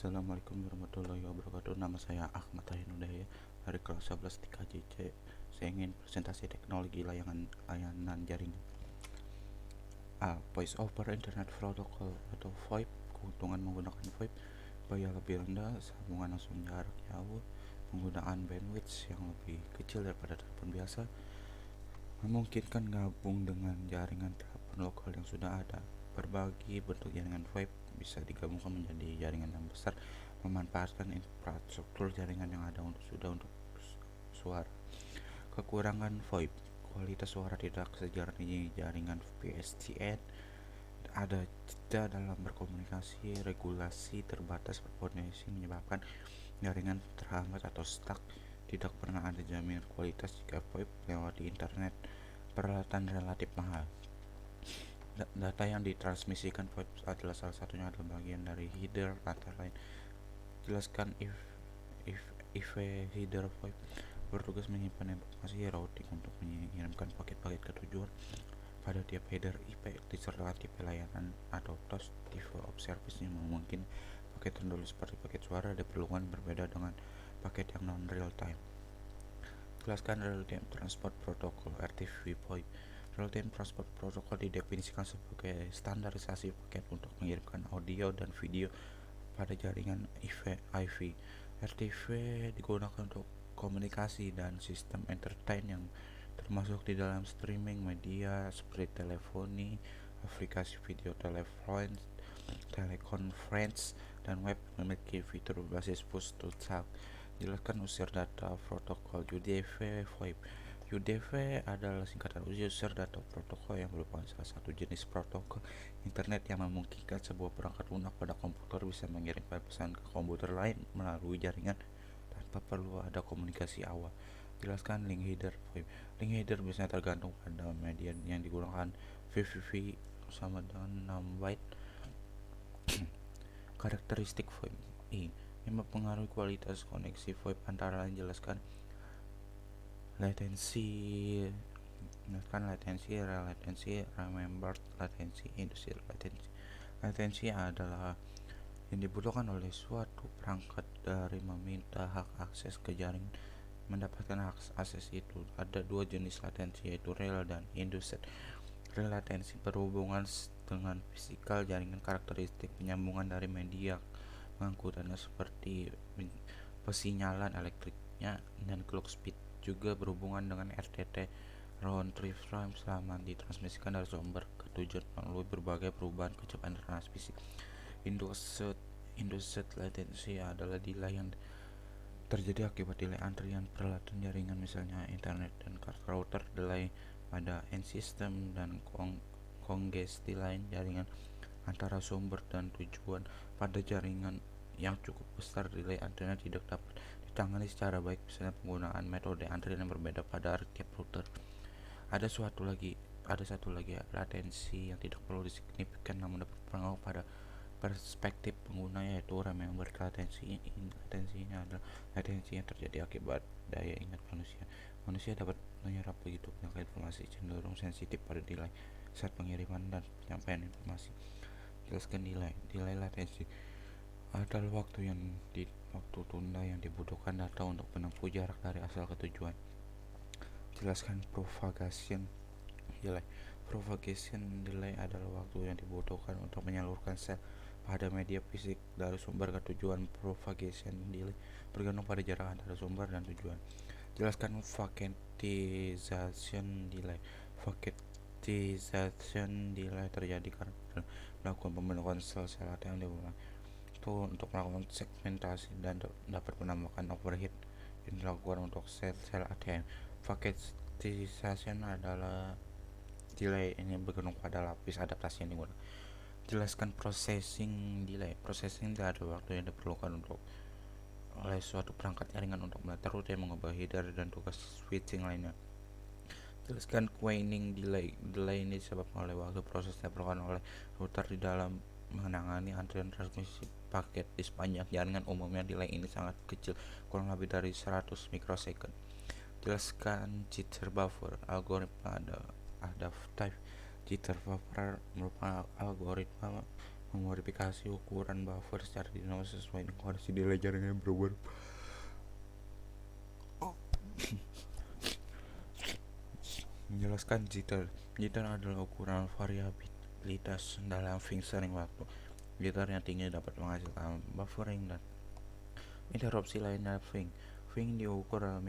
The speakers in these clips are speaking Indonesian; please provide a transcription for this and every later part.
Assalamualaikum warahmatullahi wabarakatuh. Nama saya Ahmad Tahinudaya dari kelas 11 TKJC. Saya ingin presentasi teknologi layanan jaringan. Voice over Internet Protocol atau VoIP. Keuntungan menggunakan VoIP: biaya lebih rendah, sambungan langsung jarak jauh, penggunaan bandwidth yang lebih kecil daripada telepon biasa, memungkinkan gabung dengan jaringan telepon lokal yang sudah ada. Berbagai bentuk jaringan VoIP bisa digabungkan menjadi jaringan yang besar, memanfaatkan infrastruktur jaringan yang ada untuk suara. Kekurangan VoIP: kualitas suara tidak sejernih jaringan PSTN, ada jeda dalam berkomunikasi, regulasi terbatas berpotensi menyebabkan jaringan terhambat atau stuck, tidak pernah ada jaminan kualitas jika VoIP lewat di internet, peralatan relatif mahal. Data yang ditransmisikan VoIP adalah salah satunya adalah bagian dari header antara lain. Jelaskan if header VoIP bertugas menyimpan informasi routing untuk mengirimkan paket-paket ke tujuan. Pada tiap header IP disertakan tipe layanan atau TOS, tipe of service yang memungkinkan paket tertulis seperti paket suara diperlukan berbeda dengan paket yang non real time. Jelaskan Real Time Transport Protocol (RTP VoIP). Real Time Transport Protocol didefinisikan sebagai standarisasi paket untuk mengirimkan audio dan video pada jaringan IV. RTP digunakan untuk komunikasi dan sistem entertain yang termasuk di dalam streaming media seperti teleponi, aplikasi video teleconference, dan web, memiliki fitur berbasis push to talk. Jelaskan user data protokol UDP VoIP. UDP adalah singkatan User Data Protocol yang merupakan salah satu jenis protokol internet yang memungkinkan sebuah perangkat lunak pada komputer bisa mengirimkan pesan ke komputer lain melalui jaringan tanpa perlu ada komunikasi awal. Jelaskan link header VoIP. Link header biasanya tergantung pada media yang digunakan. VVV sama dengan 6 byte. Karakteristik VoIP yang mempengaruhi kualitas koneksi VoIP antara lain jelaskan latency, remembered latency, induced latency. Latency adalah yang dibutuhkan oleh suatu perangkat dari meminta hak akses ke jaringan. Mendapatkan hak akses itu ada dua jenis latensi, yaitu real dan induced. Real latensi berhubungan dengan fisikal jaringan, karakteristik penyambungan dari media pengangkutannya seperti pesinyalan elektriknya, dan clock speed juga berhubungan dengan RTT, round trip time, selama ditransmisikan dari sumber ke tujuan melalui berbagai perubahan kecepatan transmisi. Induced latency adalah delay yang terjadi akibat delay antrian peralatan jaringan, misalnya internet dan router, delay pada end system, dan kongesti lain jaringan antara sumber dan tujuan. Pada jaringan yang cukup besar, delay antrian tidak dapat ditangani secara baik, misalnya penggunaan metode antrian yang berbeda pada tiap router. Ada satu lagi latensi yang tidak perlu signifikan namun dapat berpengaruh pada perspektif pengguna, yaitu remembered latency. Latensinya adalah latensi yang terjadi akibat daya ingat manusia. Manusia dapat menyerap begitu banyak informasi, cenderung sensitif pada delay saat pengiriman dan penyampaian informasi. Jelaskan delay latensi adalah waktu tunda yang dibutuhkan data untuk menempuh jarak dari asal ke tujuan. Jelaskan propagation delay. Propagation delay adalah waktu yang dibutuhkan untuk menyalurkan sel pada media fisik dari sumber ke tujuan. Propagation delay bergantung pada jarak antara sumber dan tujuan. Jelaskan packetization delay. Packetization delay terjadi karena melakukan pembentukan sel-sel ATM diulang itu untuk melakukan segmentasi dan dapat menambahkan overhead yang dilakukan untuk sel-sel ATM. Packetization adalah delay ini bergantung pada lapis adaptasi yang digunakan. Jelaskan processing delay. Processing delay adalah waktu yang diperlukan oleh suatu perangkat jaringan untuk menata rute, mengubah header, dan tugas switching lainnya. Jelaskan queuing delay. Delay ini disebabkan oleh waktu proses yang diperlukan oleh router di dalam menangani antrian transmisi paket di sepanjang jaringan. Umumnya delay ini sangat kecil, kurang lebih dari 100 mikrosecond. Jelaskan jitter buffer. Algoritma adaptive jitter buffer merupakan algoritma memodifikasi ukuran buffer secara dinamis sesuai dengan kondisi delay jaringan yang berubah. Menjelaskan jitter. Jitter adalah ukuran variabilitas dalam fingering waktu. Jitter yang tinggi dapat menghasilkan buffering dan interupsi lainnya. Ping diukur dalam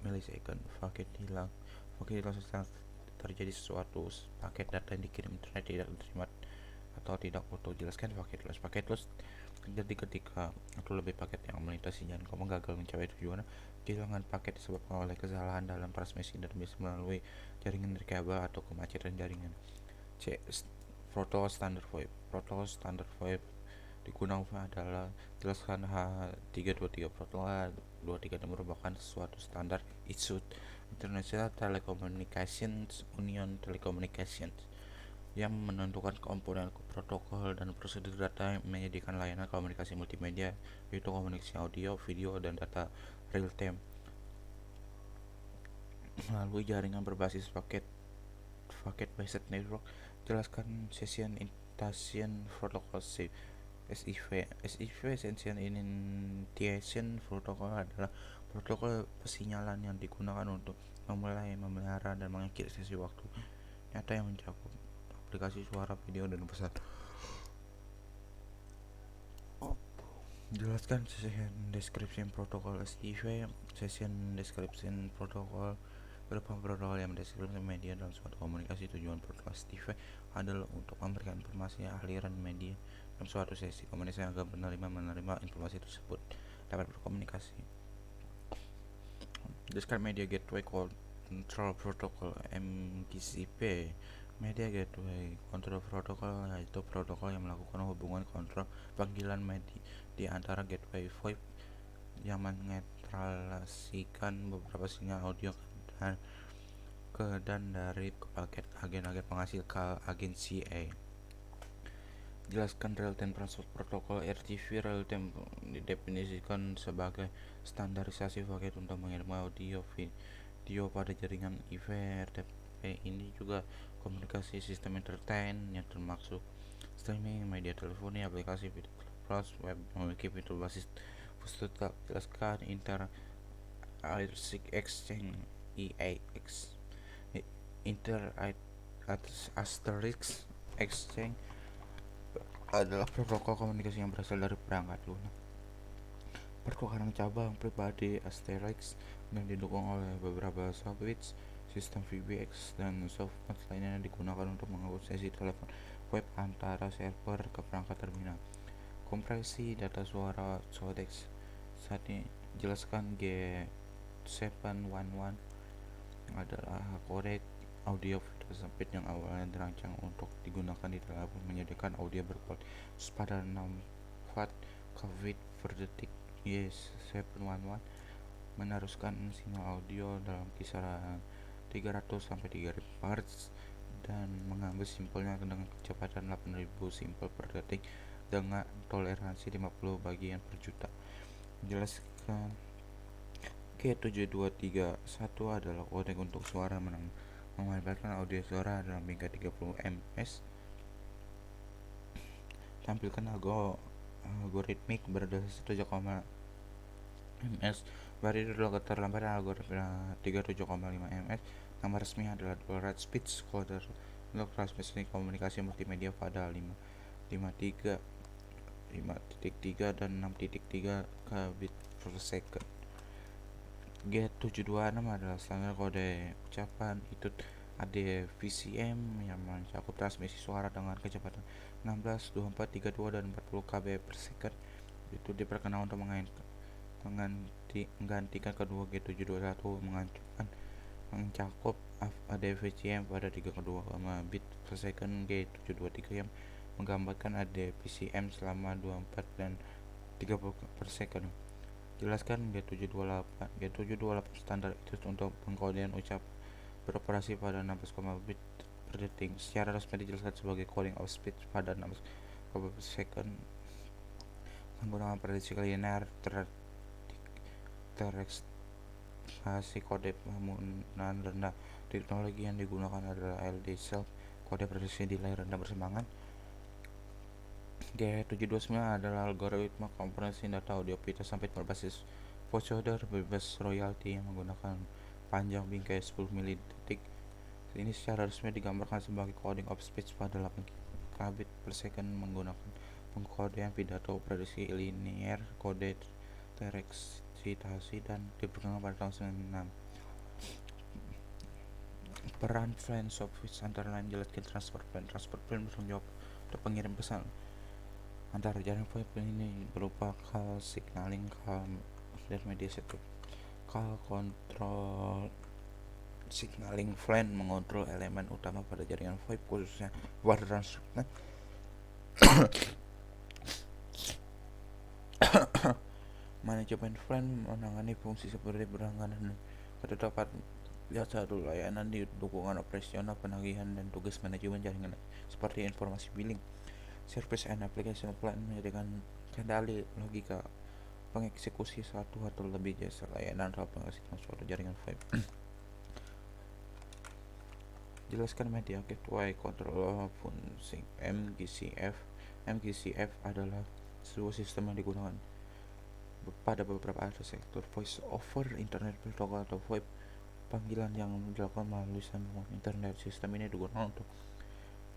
milisecond. Paket hilang setelah terjadi sesuatu. Paket data yang dikirim internet tidak diterima atau tidak auto. Jelaskan paket loss terjadi ketika atau lebih paket yang melintasi jaringan kamu gagal mencapai tujuan. Kehilangan paket disebabkan oleh kesalahan dalam transmisi dan bisa melalui jaringan kabel atau kemacetan jaringan. Protokol standar VoIP digunakan adalah jelaskan H323. Protokol 23 merupakan suatu standar issued International Telecommunications Union Telecommunications yang menentukan komponen protokol dan prosedur data yang menyediakan layanan komunikasi multimedia, yaitu komunikasi audio, video, dan data real time melalui jaringan berbasis paket based network. Jelaskan Session Initiation Protocol SIV. Session Initiation Protocol adalah protokol pesinyalan yang digunakan untuk memulai, memelihara, dan mengakhiri sesi waktu nyata yang mencakup aplikasi suara, video, dan pesan. Jelaskan Session Description Protocol SIV. Session Description Protocol berupa protokol yang mendeskripsikan media dalam suatu komunikasi. Tujuan protokol SIV adalah untuk memberikan informasi aliran media dalam suatu sesi komunikasi agar menerima informasi tersebut dapat berkomunikasi. Jelaskan Media Gateway Control Protocol MGCP. Media Gateway Control Protocol yaitu protokol yang melakukan hubungan kontrol panggilan media di antara gateway VoIP yang menetralasikan beberapa sinyal audio dan dari paket agen-agen penghasil agen CA. Jelaskan Real-Time Transfer Protocol RTP. Real-Time didefinisikan sebagai standarisasi paket untuk mengirim audio video pada jaringan IV. RTP ini juga komunikasi sistem entertain yang termasuk streaming, media teleponi, aplikasi video plus web memiliki fitur basis tetap. Jelaskan Inter-IRC Exchange IAX. Inter-Asterisk Exchange adalah protokol komunikasi yang berasal dari perangkat lunak pertukaran cabang pribadi Asterix dan didukung oleh beberapa subwitch. Sistem VBX dan softmax lainnya yang digunakan untuk mengangkut sesi telepon web antara server ke perangkat terminal. Kompresi data suara codex. Saat ini jelaskan G711 adalah kodek audio video sempit yang awalnya dirancang untuk digunakan di telepon, menyediakan audio berkualitas pada 6 watt kbit per detik. G711 meneruskan sinyal audio dalam kisaran 300 sampai 3000 Hz dan mengambil simpelnya dengan kecepatan 8000 simpel per detik dengan toleransi 50 bagian per juta. Menjelaskan G723 adalah kodek untuk suara memanfaatkan audio suara dalam hingga 30 ms. Tampilkan algoritmik berdasar 7, ms. Variabel keterlambatan algoritma 37,5 ms. Nama resmi adalah Dual Speech Coder untuk transmisi komunikasi multimedia pada 5.3 dan 6.3 kbit per second. G726 adalah standar kode ucapan itu ADVCM yang mencakup transmisi suara dengan kecepatan 16, 24, 32, dan 40 kb per second. Itu diperkenalkan untuk menggantikan kedua G721 mencakup ADVCM pada 3,2 bit per second. G723 yang menggambarkan ADVCM selama 24 dan 30 per second. Jelaskan G728 standar itu untuk pengkodean ucap beroperasi pada 16, bit per detik. Secara resmi dijelaskan sebagai coding of speech pada 16 kb per second menggunakan prediksi linear terekstrasi kode penggunaan rendah. Teknologi yang digunakan adalah LD Self, kode prediksi delay rendah bersemangat G729 adalah algoritma kompresi data audio pita sampai berbasis voice over bebas royalti yang menggunakan panjang bingkai 10 milidetik. Ini secara resmi digambarkan sebagai coding of speech pada 8 kbit per second menggunakan pengkodean pidato prediksi linear, kode tereksitasi, dan diperkenalkan pada tahun 1996. Peran Friends of Which antara lain jelaskan transfer plan. Transfer plan bertanggung jawab untuk pengirim pesan antar jaringan VoIP. Ini berupa call signaling, call dan media set. Call control signaling plan mengontrol elemen utama pada jaringan VoIP, khususnya wire transfer. Manajemen plan menangani fungsi seperti berlangganan ketetapan jasa layanan di dukungan operasional, penagihan, dan tugas manajemen jaringan seperti informasi billing. Service and application plan menyediakan kendali logika pengeksekusi satu atau lebih jasa layanan atau pengeksekusi suatu jaringan VoIP. Jelaskan media gateway control fungsi MGCF. MGCF adalah sebuah sistem yang digunakan pada beberapa sektor voice over internet protocol atau VoIP. Panggilan yang dilakukan melalui sambungan internet. Sistem ini digunakan untuk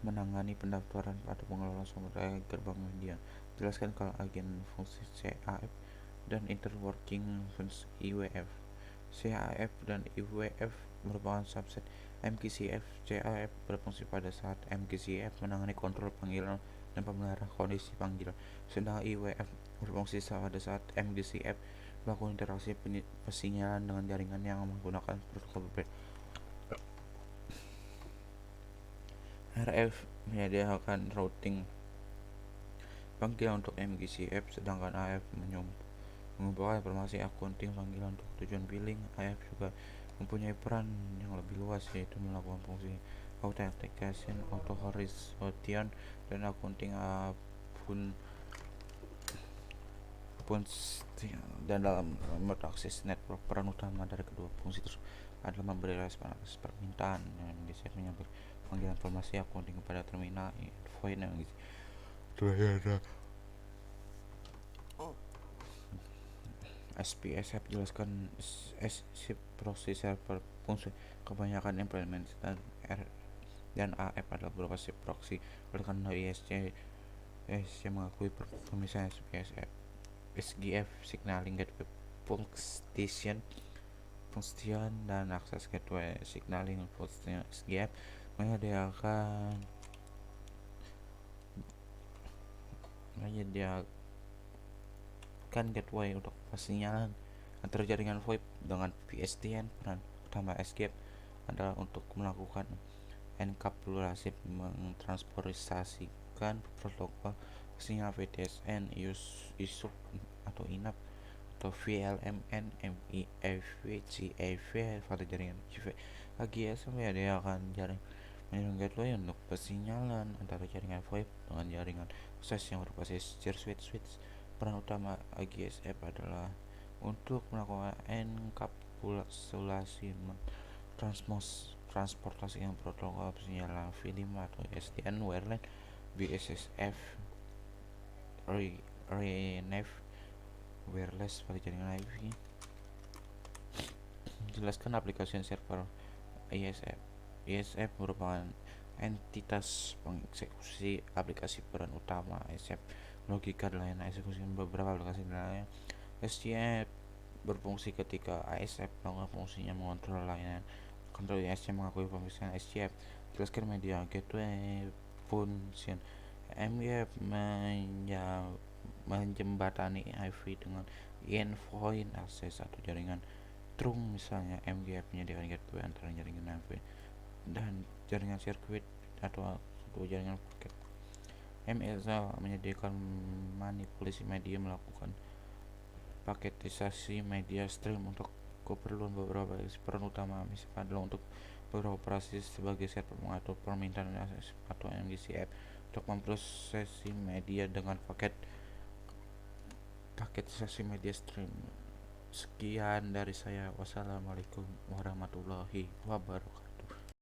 menangani pendaftaran atau pengelolaan sumber daya gerbang media. Jelaskan kalau agen fungsi CAF dan interworking fungsi IWF. CAF dan IWF merupakan subset MGCF. CAF berfungsi pada saat MGCF menangani kontrol panggilan dan pemeliharaan kondisi panggilan, sedangkan IWF berfungsi pada saat MGCF melakukan interaksi persinyalan dengan jaringan yang menggunakan protokol berbeda. RF menyediakan routing panggilan untuk MGCF, sedangkan AF mengumpulkan informasi akunting panggilan untuk tujuan billing. AF juga mempunyai peran yang lebih luas, yaitu melakukan fungsi authentication, authentication, dan akunting dan dalam remote access network. Peran utama dari kedua fungsi tersebut adalah memberi respon atas permintaan yang bisa menyampaikan panggilan informasi akunting kepada terminal endpoint yang terakhir. SPSF jelaskan SIP proxy server fungsi kebanyakan implementasi dan AF adalah beberapa SIP proxy. Oleh karena ISC mengakui pemisahan SPSF, SGF signaling gateway function dan akses gateway signaling function. SGF menyediakan gateway untuk persinyalan antar jaringan VoIP dengan PSTN. Peran utama SGF adalah untuk melakukan enkapsulasi, mentransportasikan protokol sinyal VTSN, ISUP atau INAP atau VLMN, MIFV, CIV pada jaringan CV. AGS menyediakan jaringan gateway untuk persinyalan antara jaringan VoIP dengan jaringan akses yang berbasis switch. Peran utama AGSF adalah untuk melakukan enkapsulasi, transportasi yang protokol persinyalan V5 atau SDN wireless, BSSF, RNF wireless pada jaringan IP. Jelaskan aplikasi server ISF. ISF merupakan entitas pengeksekusi aplikasi. Peran utama ISF logika layanan eksekusi beberapa aplikasi lainnya. SGF berfungsi ketika ISF melakukan fungsinya mengontrol layanan. Kontrol ISF mengakui pemeriksaan SGF. Jelaskan media gateway function. MGF menjembatani IV dengan endpoint akses atau jaringan trunk. Misalnya MGF menyediakan gateway antara jaringan IV dan jaringan sirkuit atau jaringan paket. MSL menyediakan manipulasi media, melakukan paketisasi media stream untuk keperluan beberapa peran utama misalnya adalah untuk beroperasi sebagai server mengatur permintaan akses atau MGCF untuk memprosesi media dengan paketisasi media stream. Sekian dari saya. Wassalamualaikum warahmatullahi wabarakatuh.